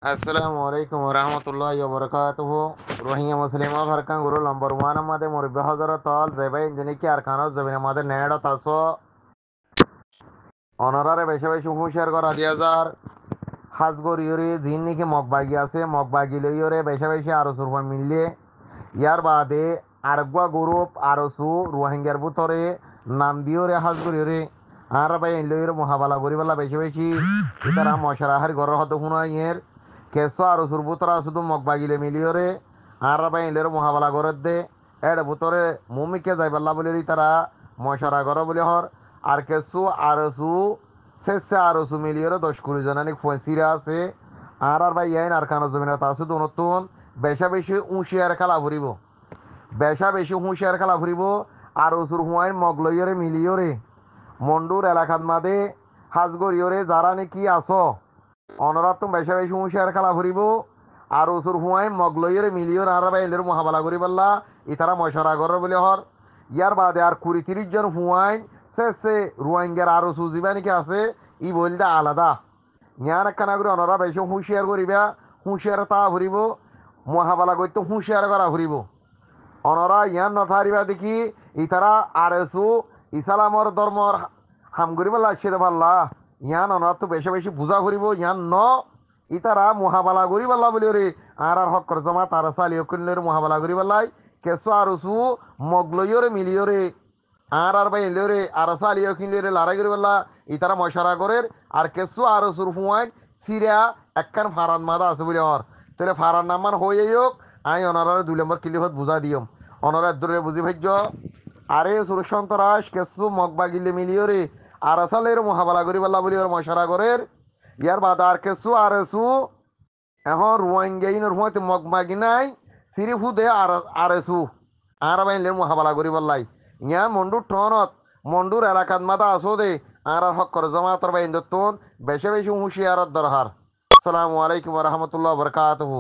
Assalamu alaikum warahmatullahi wabarakatuh. Rohingya Muslima Harkan Guru number one Amade Muribba Hazara Tal Zeba Injiniki Arkano Zabina Mother Nada Taso Honorare Besha Hushar Goradiazar Hasgor Yuri Ziniki Mokbagi Ase Mokbagi Yore Besha Arosurva Mille Yarbade Argua Group Arosu Rohingya Butore Namdiore Hasgor Yuri Arabai in Lure Muhabala Guribala Beshavishi Itara Moshara Gorohoto Huna কেঁচো আর সুরবুতরা শুধু মগবাগিলে মিলিয়রে আর বাইলের মহাবালা গরের দে add বুতরে মুমিকে যাইবাল্লা বলি তারা মশারা গর বলি হর আর কেঁচো আর সু শেষে আর সু মিলিয়রে 10-20 জনানিক ফসিরা আছে আর বাই ইয়াইন আর খানো জমিনা তা শুধু নতুন বেশা বেশি উঁশিয়ার খেলা ফুরিব বেশা বেশি হুঁশিয়ার খেলা ফুরিব আর সুর হুয়াইন মগলইয়রে মিলিয়রে মন্ডুর এলাকাত মাদে হাজগরিয়রে যারা নাকি আসো অনরাত্ম বেশা বেশি হুঁশিয়ার খেলা ফুরিব আর ওসুর হুঁয়াই মগলইয়ের মিলিয়ন আর বাইলের মহাবালা করি পাল্লা ইতারা মশারা গর বলে হর ইয়ার বাদে আর 20-30 জন হুঁয়াইন সে রুয়াইঙ্গের আরো সুজিবা নাকি আছে ই বলতে আলাদা ইয়ার একখানা করে অনরা বেশি হুঁশিয়ার করিবা হুঁশিয়ার তা ফুরিব মহাবালা করতে হুঁশিয়ার করা ফুরিব অনরা ইয়ান নথারিবা দেখি ইতারা আর এসু ইসালামর ধর্মর হাম করিবা লাগছে পাল্লা ইয়ান অনার তো বেশি বেশি বুঝা করিব ইয়ান ন ইতারা মহাবালা করি পাল্লা বলি রে আর হকর জমা তার চালিও কিনলে মহাবালা করি পাল্লাই কেঁচো আর উসু মগলইরে মিলিয়রে আর বাই এলিয়রে আর চালিও কিনলে লড়াই করি পাল্লা ইতারা মশারা করের আর কেঁচো আর উসুর হুয়াই সিরা একখান ফারান মাদা আছে বলে হর তাহলে ফারান নামান হয়ে হোক আই অনার 2 নম্বর কিলিহত বুঝা দিয়ম অনার দূরে বুঝি ভাজ্য আরে সুরসন্তরাস কেঁচো মগবাগিলে মিলিয়রে আর আসালের মহাবালা করি পাল্লা বলি ওর মশারা করের ইয়ার বাদ আর কেসু আর এসু এখন রুয়াঙ্গাইনের হুঁয়াতে মগমাগি নাই সিরিফু দে আর এসু আর বাইলের মহাবালা করি পাল্লাই ইয়া মন্ডুর টনত মন্ডুর এলাকাত মাদা আসো দে আর হক্কর জমাতর বাইন দত্তন বেশি বেশি হুঁশিয়ারত দরহার আসসালামু আলাইকুম রহমতুল্লাহ বরকাতহু